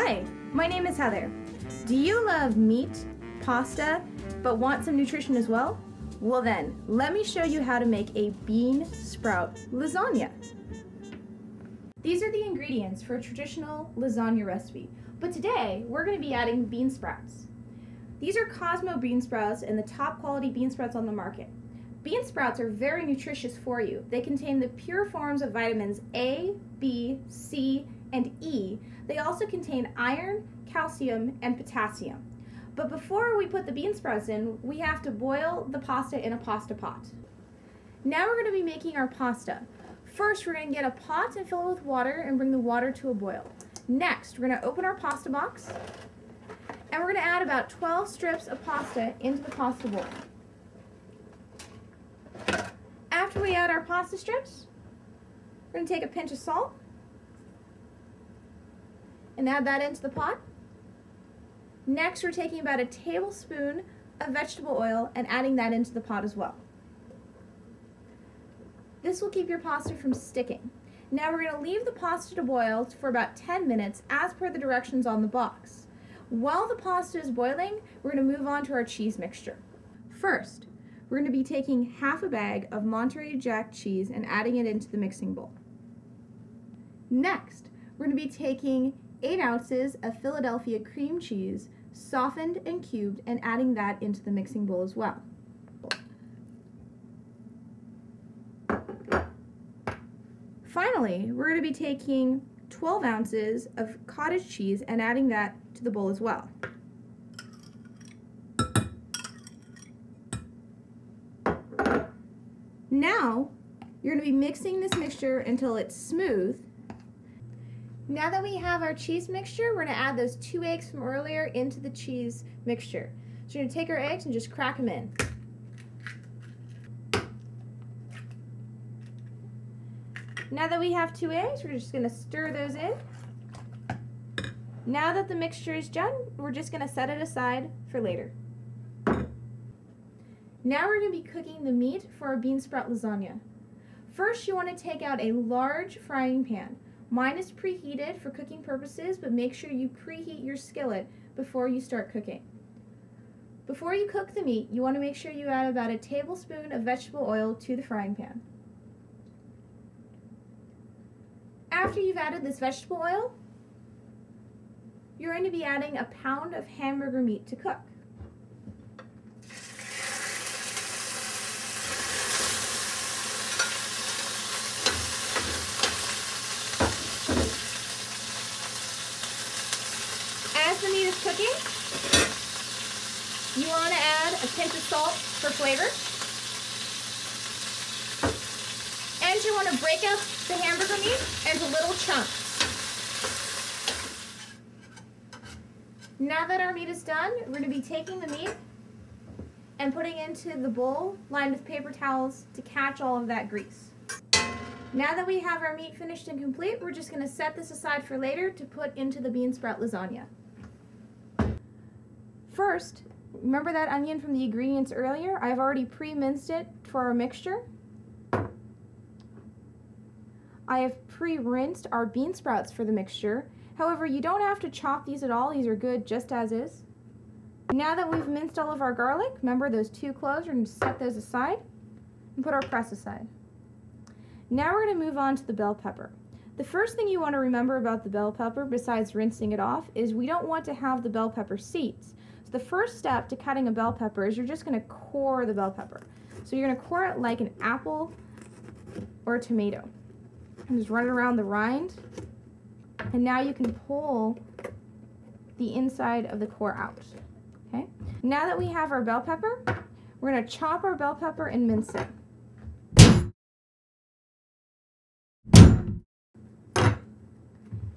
Hi, my name is Heather. Do you love meat, pasta, but want some nutrition as well? Well then, let me show you how to make a bean sprout lasagna. These are the ingredients for a traditional lasagna recipe, but today we're going to be adding bean sprouts. These are Cosmo bean sprouts and the top quality bean sprouts on the market. Bean sprouts are very nutritious for you. They contain the pure forms of vitamins A, B, C, and E. They also contain iron, calcium, and potassium. But before we put the bean sprouts in, we have to boil the pasta in a pasta pot. Now we're going to be making our pasta. First, we're going to get a pot and fill it with water and bring the water to a boil. Next, we're going to open our pasta box and we're going to add about 12 strips of pasta into the pasta bowl. After we add our pasta strips, we're going to take a pinch of salt and add that into the pot. Next, we're taking about a tablespoon of vegetable oil and adding that into the pot as well. This will keep your pasta from sticking. Now we're going to leave the pasta to boil for about 10 minutes as per the directions on the box. While the pasta is boiling, we're going to move on to our cheese mixture. First, we're going to be taking half a bag of Monterey Jack cheese and adding it into the mixing bowl. Next, we're going to be taking 8 ounces of Philadelphia cream cheese, softened and cubed, and adding that into the mixing bowl as well. Finally, we're going to be taking 12 ounces of cottage cheese and adding that to the bowl as well. Now, you're going to be mixing this mixture until it's smooth. Now that we have our cheese mixture, we're going to add those 2 eggs from earlier into the cheese mixture. So we're going to take our eggs and just crack them in. Now that we have 2 eggs, we're just going to stir those in. Now that the mixture is done, we're just going to set it aside for later. Now we're going to be cooking the meat for our bean sprout lasagna. First, you want to take out a large frying pan. Mine is preheated for cooking purposes, but make sure you preheat your skillet before you start cooking. Before you cook the meat, you want to make sure you add about a tablespoon of vegetable oil to the frying pan. After you've added this vegetable oil, you're going to be adding a pound of hamburger meat to cook. As the meat is cooking, you want to add a pinch of salt for flavor. And you want to break up the hamburger meat into little chunks. Now that our meat is done, we're going to be taking the meat and putting it into the bowl lined with paper towels to catch all of that grease. Now that we have our meat finished and complete, we're just going to set this aside for later to put into the bean sprout lasagna. First, remember that onion from the ingredients earlier? I've already pre-minced it for our mixture. I have pre-rinsed our bean sprouts for the mixture. However, you don't have to chop these at all. These are good just as is. Now that we've minced all of our garlic, remember those 2 cloves, we're going to set those aside and put our press aside. Now we're going to move on to the bell pepper. The first thing you want to remember about the bell pepper, besides rinsing it off, is we don't want to have the bell pepper seeds. So the first step to cutting a bell pepper is you're just going to core the bell pepper. So you're going to core it like an apple or a tomato. And just run it around the rind. And now you can pull the inside of the core out. Okay? Now that we have our bell pepper, we're going to chop our bell pepper and mince it.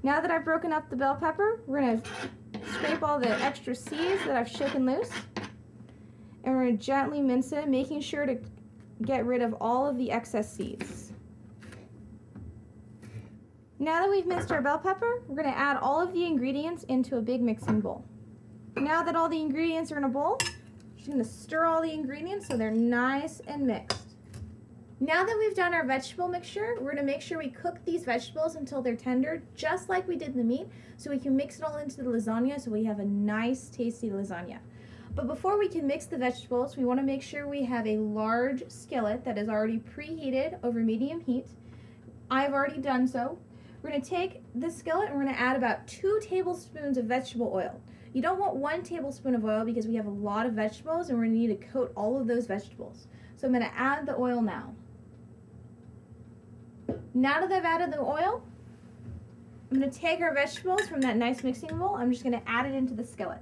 Now that I've broken up the bell pepper, we're going to scrape all the extra seeds that I've shaken loose. And we're going to gently mince it, making sure to get rid of all of the excess seeds. Now that we've minced our bell pepper, we're going to add all of the ingredients into a big mixing bowl. Now that all the ingredients are in a bowl, I'm just going to stir all the ingredients so they're nice and mixed. Now that we've done our vegetable mixture, we're gonna make sure we cook these vegetables until they're tender, just like we did the meat, so we can mix it all into the lasagna so we have a nice, tasty lasagna. But before we can mix the vegetables, we wanna make sure we have a large skillet that is already preheated over medium heat. I've already done so. We're gonna take the skillet and we're gonna add about 2 tablespoons of vegetable oil. You don't want 1 tablespoon of oil because we have a lot of vegetables and we're gonna need to coat all of those vegetables. So I'm gonna add the oil now. Now that I've added the oil, I'm going to take our vegetables from that nice mixing bowl. I'm just going to add it into the skillet.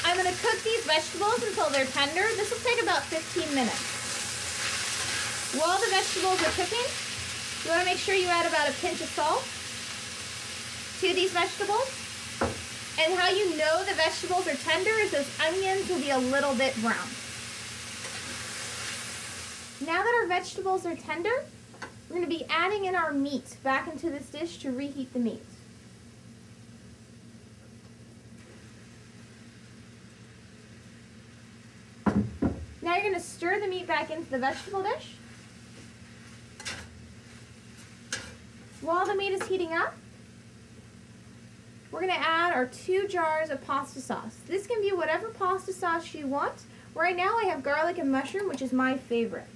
I'm going to cook these vegetables until they're tender. This will take about 15 minutes. While the vegetables are cooking, you want to make sure you add about a pinch of salt to these vegetables. And how you know the vegetables are tender is those onions will be a little bit brown. Now that our vegetables are tender, we're going to be adding in our meat back into this dish to reheat the meat. Now you're going to stir the meat back into the vegetable dish. While the meat is heating up, we're going to add our 2 jars of pasta sauce. This can be whatever pasta sauce you want. Right now I have garlic and mushroom, which is my favorite.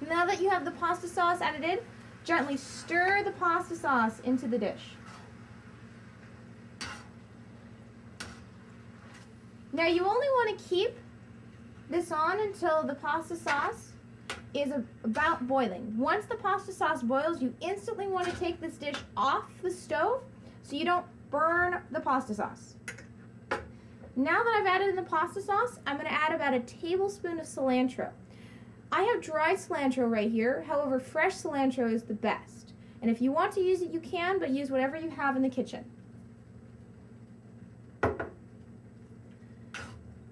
Now that you have the pasta sauce added in, gently stir the pasta sauce into the dish. Now you only want to keep this on until the pasta sauce is about boiling. Once the pasta sauce boils, you instantly want to take this dish off the stove so you don't burn the pasta sauce. Now that I've added in the pasta sauce, I'm going to add about a tablespoon of cilantro. I have dried cilantro right here, however fresh cilantro is the best. And if you want to use it, you can, but use whatever you have in the kitchen.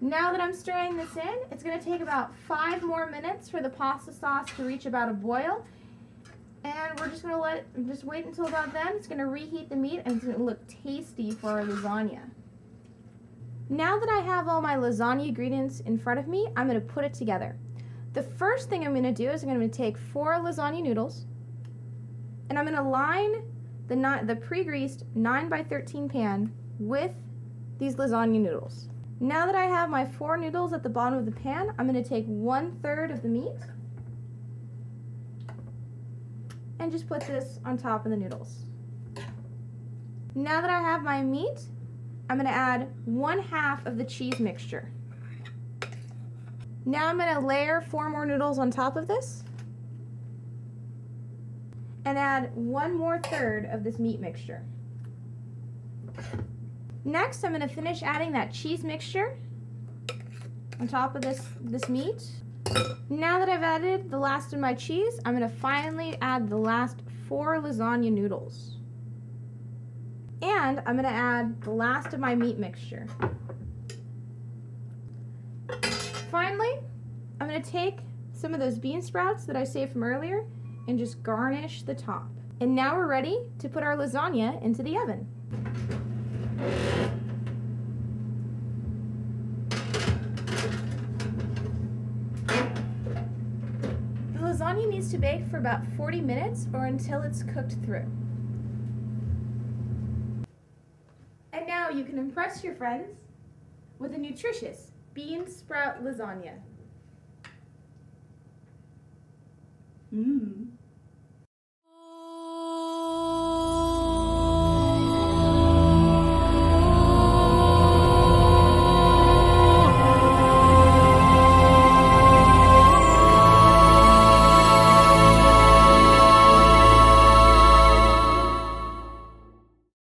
Now that I'm stirring this in, it's going to take about 5 more minutes for the pasta sauce to reach about a boil. And we're just going to just wait until about then. It's going to reheat the meat and it's going to look tasty for our lasagna. Now that I have all my lasagna ingredients in front of me, I'm going to put it together. The first thing I'm going to do is I'm going to take 4 lasagna noodles and I'm going to line the pre-greased 9x13 pan with these lasagna noodles. Now that I have my 4 noodles at the bottom of the pan, I'm going to take 1/3 of the meat and just put this on top of the noodles. Now that I have my meat, I'm going to add 1/2 of the cheese mixture. Now I'm going to layer 4 more noodles on top of this and add 1 more third of this meat mixture. Next, I'm going to finish adding that cheese mixture on top of this meat. Now that I've added the last of my cheese, I'm going to finally add the last 4 lasagna noodles. And I'm going to add the last of my meat mixture. Finally, I'm going to take some of those bean sprouts that I saved from earlier and just garnish the top. And now we're ready to put our lasagna into the oven. The lasagna needs to bake for about 40 minutes or until it's cooked through. And now you can impress your friends with a nutritious bean sprout lasagna. Mmm.